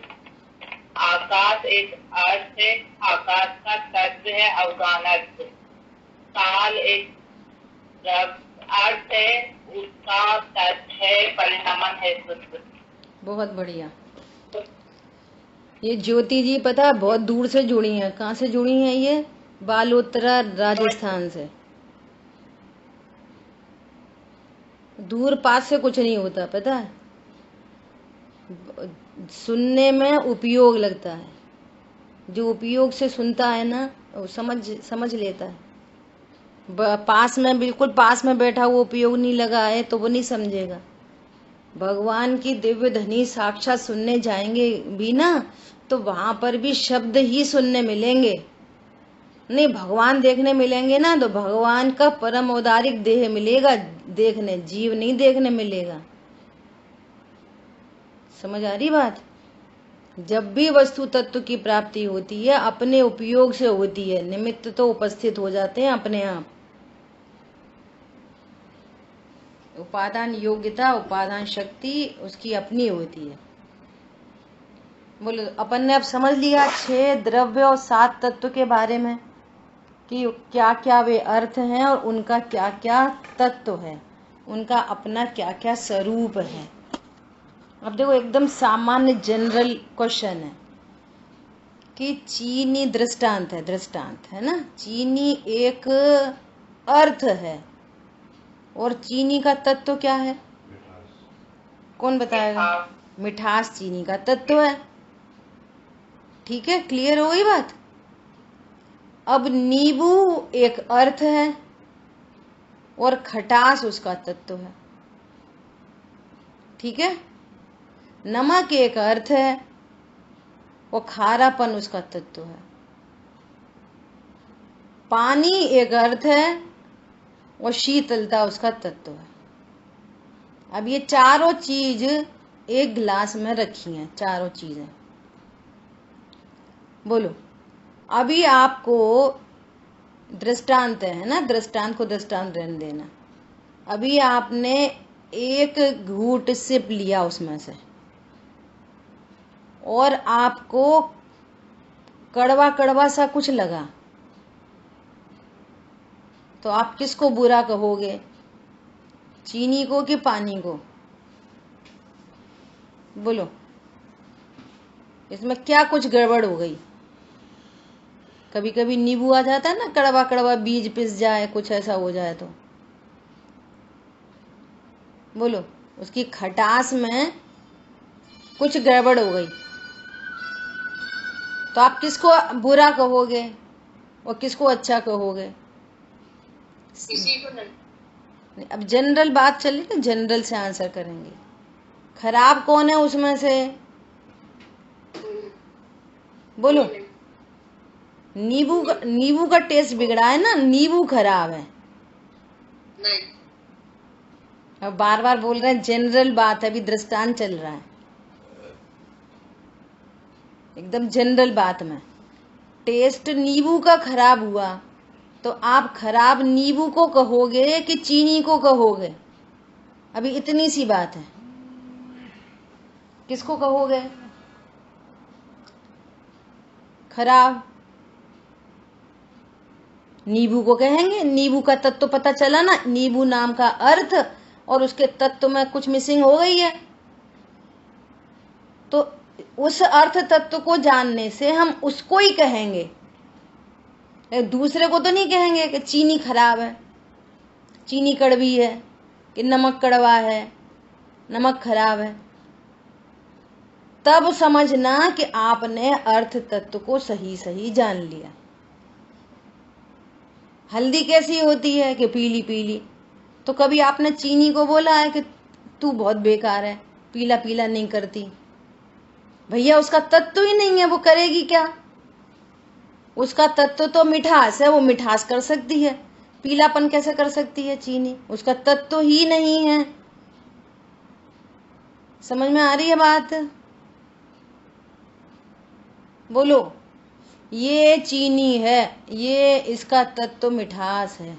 आकाश एक अर्थ है। आकाश का तत्व है अवगाहन। काल एक अर्थ है उसका तत्व है परिणमन है शुद्ध। बहुत बढ़िया। ये ज्योति जी पता है बहुत दूर से जुड़ी हैं। कहाँ से जुड़ी हैं ये? बालोतरा राजस्थान से। दूर पास से कुछ नहीं होता पता है। सुनने में उपयोग लगता है। जो उपयोग से सुनता है ना वो समझ लेता है। पास में बिल्कुल पास में बैठा हुआ उपयोग नहीं लगा है तो वो नहीं समझेगा। भगवान की दिव्य ध्वनि साक्षात सुनने जाएंगे भी ना तो वहां पर भी शब्द ही सुनने मिलेंगे। नहीं भगवान देखने मिलेंगे ना तो भगवान का परम औदारिक देह मिलेगा देखने। जीव नहीं देखने मिलेगा। समझ आ रही बात? जब भी वस्तु तत्व की प्राप्ति होती है अपने उपयोग से होती है। निमित्त तो उपस्थित हो जाते हैं अपने आप। उपादान योग्यता उपादान शक्ति उसकी अपनी होती है। बोलो अपन ने अब समझ लिया 6 द्रव्य और 7 तत्व के बारे में कि क्या क्या वे अर्थ हैं और उनका क्या क्या तत्व है। उनका अपना क्या क्या स्वरूप है। अब देखो एकदम सामान्य जनरल क्वेश्चन है कि चीनी दृष्टांत है ना। चीनी एक अर्थ है और चीनी का तत्व क्या है? कौन बताएगा? मिठास चीनी का तत्व है। ठीक है क्लियर हो गई बात? अब नींबू एक अर्थ है और खटास उसका तत्व है। ठीक है। नमक एक अर्थ है और खारापन उसका तत्व है। पानी एक अर्थ है और शीतलता उसका तत्व है। अब ये चारों चीज एक गिलास में रखी हैं। चारों चीजें बोलो। अभी आपको दृष्टांत है ना। दृष्टांत को दृष्टांत रहने देना। अभी आपने एक घूंट सिप लिया उसमें से और आपको कड़वा कड़वा सा कुछ लगा तो आप किसको बुरा कहोगे? चीनी को कि पानी को? बोलो। इसमें क्या कुछ गड़बड़ हो गई? कभी कभी नींबू आ जाता है ना, कड़वा कड़वा बीज पिस जाए, कुछ ऐसा हो जाए तो बोलो उसकी खटास में कुछ गड़बड़ हो गई तो आप किसको बुरा कहोगे और किसको अच्छा कहोगे? किसी को नहीं। अब जनरल बात चली तो जनरल से आंसर करेंगे। खराब कौन है उसमें से? बोलो। नींबू का टेस्ट बिगड़ा है ना, नींबू खराब है। नहीं। अब बार बार बोल रहे हैं, जनरल बात है, अभी दृष्टांत चल रहा है, एकदम जनरल बात में। टेस्ट नींबू का खराब हुआ तो आप खराब नींबू को कहोगे कि चीनी को कहोगे? अभी इतनी सी बात है, किसको कहोगे खराब? नींबू को कहेंगे। नींबू का तत्व पता चला ना, नींबू नाम का अर्थ और उसके तत्व में कुछ मिसिंग हो गई है, तो उस अर्थ तत्व को जानने से हम उसको ही कहेंगे, दूसरे को तो नहीं कहेंगे कि चीनी खराब है, चीनी कड़वी है, कि नमक कड़वा है, नमक खराब है। तब समझना कि आपने अर्थ तत्व को सही सही जान लिया। हल्दी कैसी होती है कि पीली पीली, तो कभी आपने चीनी को बोला है कि तू बहुत बेकार है, पीला पीला नहीं करती? भैया उसका तत्व ही नहीं है, वो करेगी क्या? उसका तत्व तो मिठास है, वो मिठास कर सकती है, पीलापन कैसे कर सकती है चीनी? उसका तत्व ही नहीं है। समझ में आ रही है बात? बोलो। ये चीनी है, ये इसका तत्व मिठास है,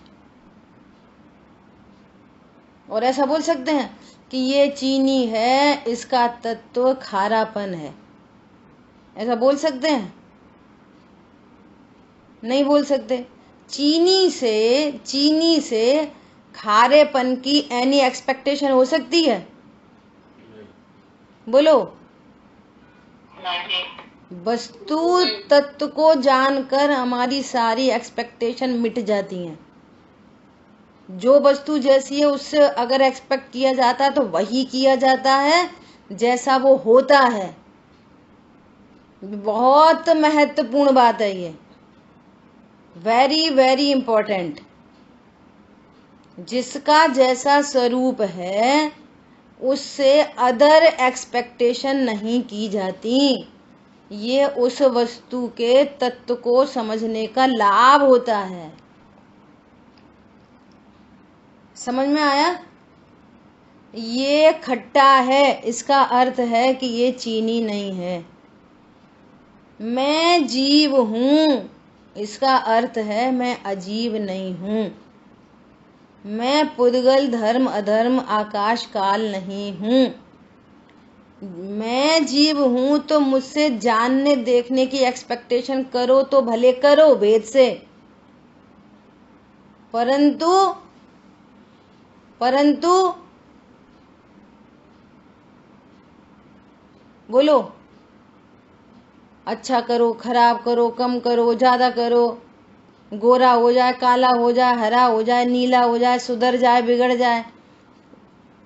और ऐसा बोल सकते हैं कि ये चीनी है, इसका तत्व खारापन है, ऐसा बोल सकते हैं? नहीं बोल सकते। चीनी से खारेपन की एनी एक्सपेक्टेशन हो सकती है? बोलो। नहीं। वस्तु तत्व को जानकर हमारी सारी एक्सपेक्टेशन मिट जाती हैं। जो वस्तु जैसी है उससे अगर एक्सपेक्ट किया जाता है तो वही किया जाता है जैसा वो होता है। बहुत महत्वपूर्ण बात है ये, वेरी वेरी इंपॉर्टेंट। जिसका जैसा स्वरूप है उससे अदर एक्सपेक्टेशन नहीं की जाती। ये उस वस्तु के तत्व को समझने का लाभ होता है। समझ में आया? ये खट्टा है, इसका अर्थ है कि ये चीनी नहीं है। मैं जीव हूं, इसका अर्थ है मैं अजीब नहीं हूं। मैं पुद्गल धर्म अधर्म आकाश काल नहीं हूं। मैं जीव हूं तो मुझसे जानने देखने की एक्सपेक्टेशन करो तो भले करो भेद से, परंतु बोलो, अच्छा करो, खराब करो, कम करो, ज्यादा करो, गोरा हो जाए, काला हो जाए, हरा हो जाए, नीला हो जाए, सुधर जाए, बिगड़ जाए,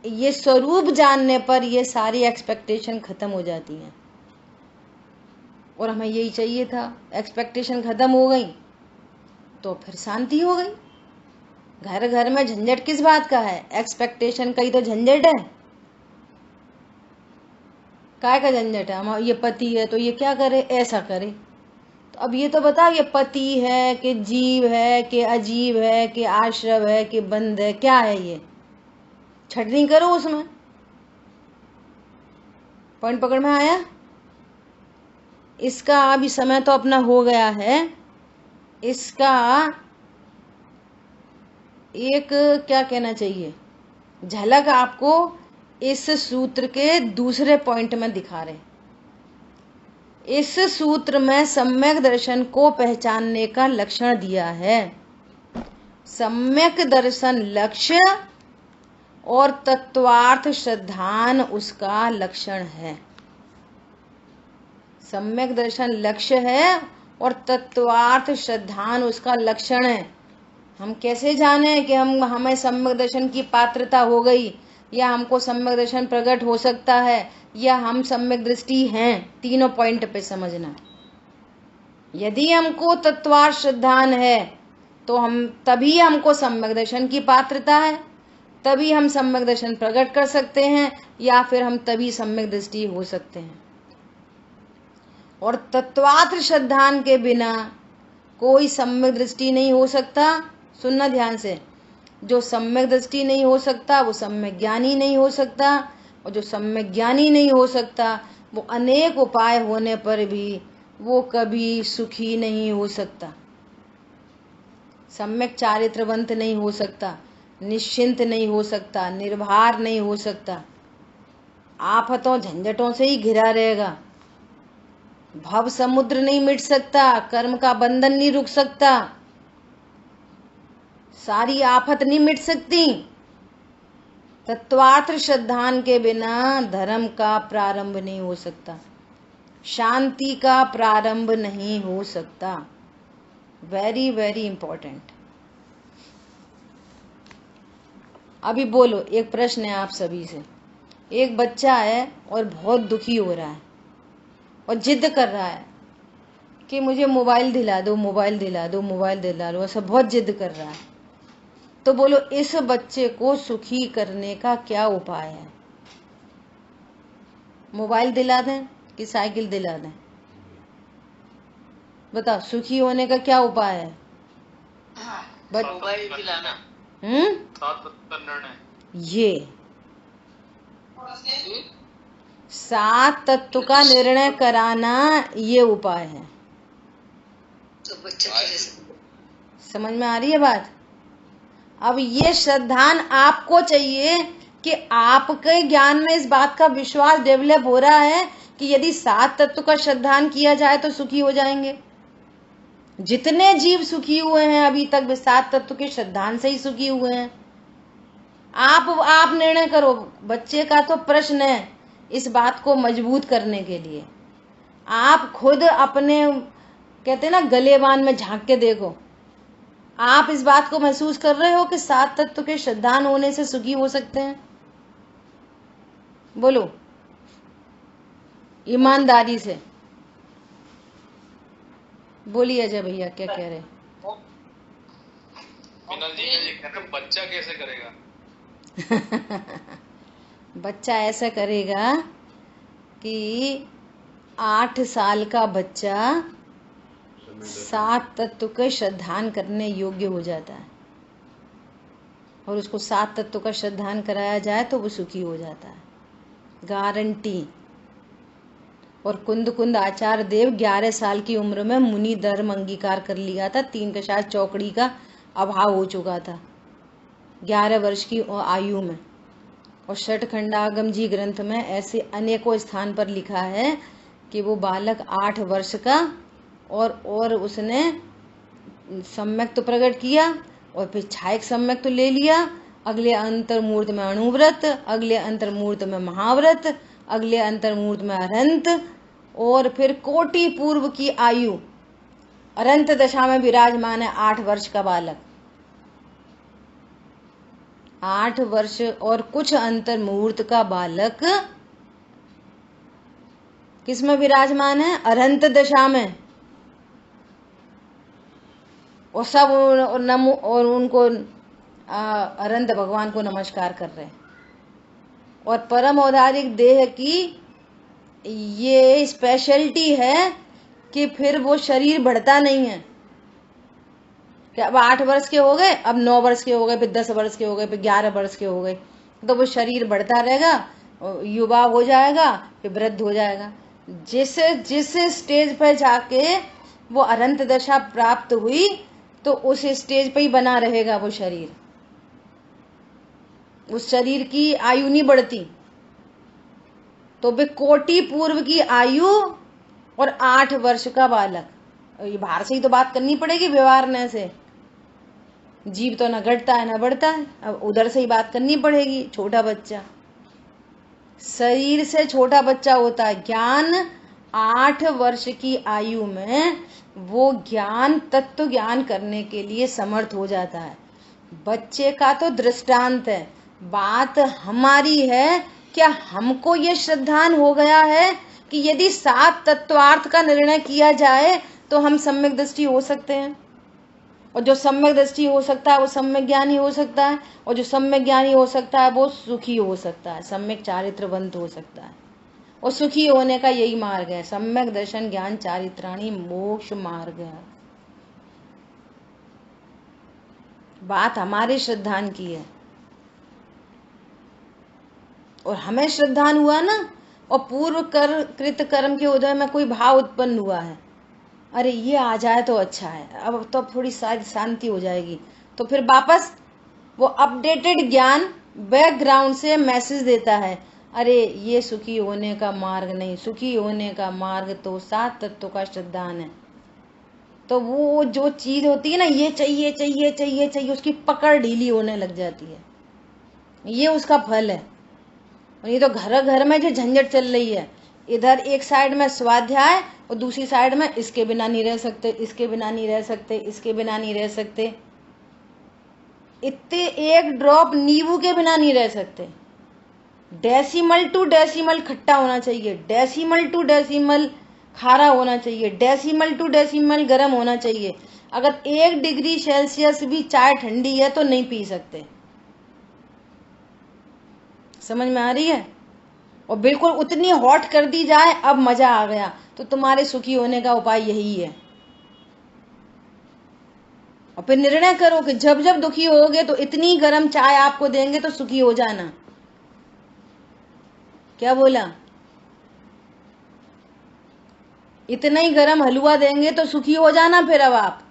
ये स्वरूप जानने पर ये सारी एक्सपेक्टेशन खत्म हो जाती हैं। और हमें यही चाहिए था, एक्सपेक्टेशन खत्म हो गई तो फिर शांति हो गई। घर घर में झंझट किस बात का है? एक्सपेक्टेशन का ही तो झंझट है। काय का झंझट है? हम ये पति है तो ये क्या करे, ऐसा करे। तो अब ये तो बताओ, ये पति है कि जीव है कि अजीब है कि आश्रव है कि बंद है, क्या है ये? छटनी करो उसमें। पॉइंट पकड़ में आया? इसका अभी समय तो अपना हो गया है। इसका एक क्या कहना चाहिए, झलक आपको इस सूत्र के दूसरे पॉइंट में दिखा रहे। इस सूत्र में सम्यक दर्शन को पहचानने का लक्षण दिया है। सम्यक दर्शन लक्ष्य और तत्वार्थ श्रद्धान उसका लक्षण है। सम्यक दर्शन लक्ष्य है और तत्वार्थ श्रद्धान उसका लक्षण है। हम कैसे जाने कि हमें सम्यक दर्शन की पात्रता हो गई, या हमको सम्यक दर्शन प्रकट हो सकता है, या हम सम्यक दृष्टि हैं? तीनों पॉइंट पे समझना। यदि हमको तत्वार्थ श्रद्धान है तो तभी हमको सम्यक दर्शन की पात्रता है, तभी हम सम्यक दर्शन प्रकट कर सकते हैं, या फिर हम तभी सम्यक दृष्टि हो सकते हैं। और तत्वार्थ श्रद्धान के बिना कोई सम्यक दृष्टि नहीं हो सकता। सुनना ध्यान से, जो सम्यक दृष्टि नहीं हो सकता वो सम्यक ज्ञानी नहीं हो सकता, और जो सम्यक ज्ञानी नहीं हो सकता वो अनेक उपाय होने पर भी वो कभी सुखी नहीं हो सकता, सम्यक चारित्रवंत नहीं हो सकता, निश्चिंत नहीं हो सकता, निर्भर नहीं हो सकता, आफतों झंझटों से ही घिरा रहेगा, भव समुद्र नहीं मिट सकता, कर्म का बंधन नहीं रुक सकता, सारी आफत नहीं मिट सकती। तत्वार्थ श्रद्धान के बिना धर्म का प्रारंभ नहीं हो सकता, शांति का प्रारंभ नहीं हो सकता। Very very important. अभी बोलो, एक प्रश्न है आप सभी से। एक बच्चा है और बहुत दुखी हो रहा है और जिद कर रहा है कि मुझे मोबाइल दिला दो, मोबाइल दिला दो, मोबाइल दिला दो, ऐसा बहुत जिद कर रहा है। तो बोलो, इस बच्चे को सुखी करने का क्या उपाय है? मोबाइल दिला दें कि साइकिल दिला दें? बताओ, सुखी होने का क्या उपाय है? मोबाइल दिलाना। ये 7 तत्व का निर्णय कराना, ये उपाय है। तो बच्चे को समझ में आ रही है बात? अब ये श्रद्धान आपको चाहिए कि आपके ज्ञान में इस बात का विश्वास डेवलप हो रहा है कि यदि 7 तत्व का श्रद्धान किया जाए तो सुखी हो जाएंगे। जितने जीव सुखी हुए हैं अभी तक वे 7 तत्व के श्रद्धान से ही सुखी हुए हैं। आप निर्णय करो। बच्चे का तो प्रश्न है इस बात को मजबूत करने के लिए। आप खुद अपने, कहते हैं ना, गलेबान में झांक के देखो। आप इस बात को महसूस कर रहे हो कि 7 तत्व के श्रद्धान होने से सुखी हो सकते हैं? बोलो ईमानदारी से बोलिए अजय भैया, क्या कह रहे? मीनल जी ये कह रहे बच्चा कैसे करेगा? बच्चा ऐसा करेगा कि 8 साल का बच्चा 7 तत्व के श्रद्धान करने योग्य हो जाता है, और उसको 7 तत्व का श्रद्धान कराया जाए तो वो सुखी हो जाता है, गारंटी। और कुंद आचार्य देव 11 साल की उम्र में मुनि धर्म अंगीकार कर लिया था। 3 के साथ चौकड़ी का अभाव हो चुका था 11 वर्ष की आयु में। और षटखंडागम जी ग्रंथ में ऐसे अनेकों स्थान पर लिखा है कि वो बालक 8 वर्ष का और उसने सम्यक तो प्रकट किया और फिर छायक सम्यक तो ले लिया। अगले अंतर्मूर्त में अणुव्रत, अगले अंतर्मूर्त में महाव्रत, अगले अंतर्मूर्त में अरंत, और फिर कोटि पूर्व की आयु अरंत दशा में विराजमान है 8 वर्ष का बालक। 8 वर्ष और कुछ अंतर मुहूर्त का बालक किसमें विराजमान है? अरंत दशा में। और सब और उनको अरंत भगवान को नमस्कार कर रहे हैं। और परम औदारिक देह की ये स्पेशलिटी है कि फिर वो शरीर बढ़ता नहीं है कि अब 8 वर्ष के हो गए, अब 9 वर्ष के हो गए, फिर 10 वर्ष के हो गए, फिर 11 वर्ष के हो गए, तो वो शरीर बढ़ता रहेगा, युवा हो जाएगा, फिर वृद्ध हो जाएगा। जिस स्टेज पर जाके वो अनंत दशा प्राप्त हुई तो उस स्टेज पे ही बना रहेगा वो शरीर। उस शरीर की आयु नहीं बढ़ती। तो वे कोटि पूर्व की आयु और 8 वर्ष का बालक, ये बाहर से ही तो बात करनी पड़ेगी व्यवहार से। जीव तो न घटता है न बढ़ता है, अब उधर से ही बात करनी पड़ेगी। छोटा बच्चा, शरीर से छोटा बच्चा होता है। ज्ञान 8 वर्ष की आयु में वो ज्ञान, तत्व ज्ञान करने के लिए समर्थ हो जाता है। बच्चे का तो दृष्टांत है, बात हमारी है। क्या हमको ये श्रद्धान हो गया है कि यदि 7 तत्वार्थ का निर्णय किया जाए तो हम सम्यक दृष्टि हो सकते हैं? और जो सम्यक दृष्टि हो सकता है वो सम्यक ज्ञानी हो सकता है, और जो सम्यक ज्ञानी हो सकता है वो सुखी हो सकता है, सम्यक चारित्रवंत हो सकता है। और सुखी होने का यही मार्ग है, सम्यक दर्शन ज्ञान चारित्राणी मोक्ष मार्ग है। बात हमारे श्रद्धान की है, और हमें श्रद्धान हुआ ना, और पूर्व कृत कर्म के उदय में कोई भाव उत्पन्न हुआ है, अरे ये आ जाए तो अच्छा है, अब तो थोड़ी शांति हो जाएगी। तो फिर वापस वो अपडेटेड ज्ञान बैकग्राउंड से मैसेज देता है, अरे ये सुखी होने का मार्ग नहीं, सुखी होने का मार्ग तो 7 तत्वों का श्रद्धान है। तो वो जो चीज होती है ना, ये चाहिए चाहिए चाहिए चाहिए, उसकी पकड़ ढीली होने लग जाती है, ये उसका फल है। और ये तो घर घर में जो झंझट चल रही है, इधर एक साइड में स्वाध्याय और दूसरी साइड में इसके बिना नहीं रह सकते, इसके बिना नहीं रह सकते, इसके बिना नहीं रह सकते, इतने एक ड्रॉप नींबू के बिना नहीं रह सकते। डेसिमल टू डेसिमल खट्टा होना चाहिए, डेसिमल टू डेसिमल खारा होना चाहिए, डेसिमल टू डेसिमल गर्म होना चाहिए। अगर 1 डिग्री सेल्सियस भी चाय ठंडी है तो नहीं पी सकते। समझ में आ रही है? और बिल्कुल उतनी हॉट कर दी जाए, अब मजा आ गया। तो तुम्हारे सुखी होने का उपाय यही है। और फिर निर्णय करो कि जब जब दुखी होगे तो इतनी गर्म चाय आपको देंगे तो सुखी हो जाना। क्या बोला? इतना ही गर्म हलवा देंगे तो सुखी हो जाना। फिर अब आप,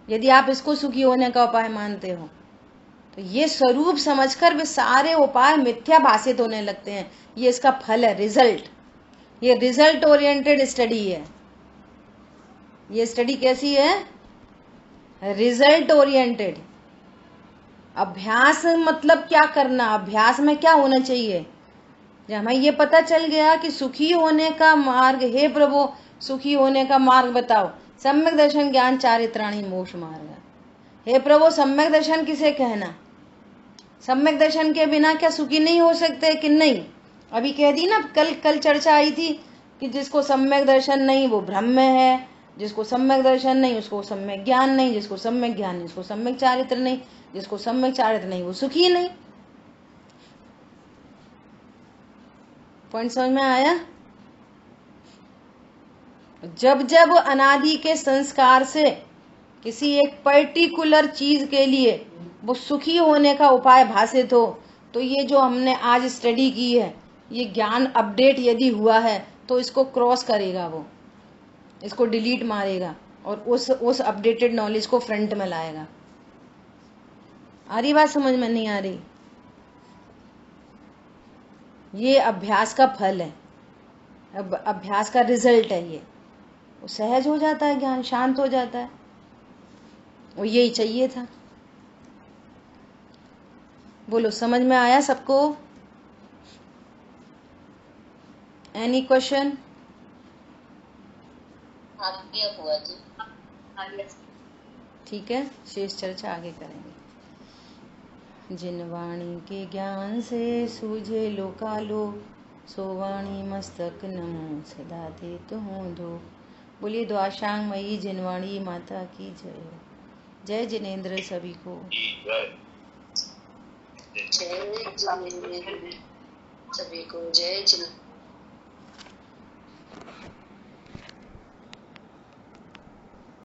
यदि आप इसको सुखी होने का उपाय मानते हो, तो ये स्वरूप समझकर वे सारे उपाय मिथ्या भाषित होने लगते हैं। ये इसका फल है, रिजल्ट। ये रिजल्ट ओरिएंटेड स्टडी है। ये स्टडी कैसी है? Result oriented. अभ्यास मतलब क्या करना, अभ्यास में क्या होना चाहिए? जब हमें ये पता चल गया कि सुखी होने का मार्ग, हे प्रभु सुखी होने का मार्ग बताओ, सम्यक दर्शन ज्ञान चारित्राणी मोक्ष मार्ग। हे प्रभु सम्यक दर्शन किसे कहना? सम्यक दर्शन के बिना क्या सुखी नहीं हो सकते कि नहीं? अभी कह दी ना, कल चर्चा आई थी कि जिसको सम्यक दर्शन नहीं वो भ्रम में है, जिसको सम्यक दर्शन नहीं उसको सम्यक ज्ञान नहीं, जिसको सम्यक ज्ञान नहीं उसको सम्यक चारित्र नहीं, जिसको सम्यक चारित्र नहीं वो सुखी नहीं। पॉइंट समझ में आया? जब जब अनादि के संस्कार से किसी एक पर्टिकुलर चीज के लिए वो सुखी होने का उपाय भाषित हो, तो ये जो हमने आज स्टडी की है, ये ज्ञान अपडेट यदि हुआ है तो इसको क्रॉस करेगा, वो इसको डिलीट मारेगा और उस अपडेटेड नॉलेज को फ्रंट में लाएगा। आ रही बात समझ में? नहीं आ रही? ये अभ्यास का फल है, अभ्यास का रिजल्ट है। ये वो सहज हो जाता है, ज्ञान शांत हो जाता है, और यही चाहिए था। बोलो समझ में आया सबको? Any question? ठीक है, शेष चर्चा आगे करेंगे। जिन वाणी के ज्ञान से सूझे लोकालो, सो वाणी मस्तक नमो सदा दे तुम दो। बोलिए द्वाशांग मई जिनवाणी माता की जय। जय जिनेन्द्र सभी को। जय जिनेन्द्र सभी को। जय जिनेन्द्र।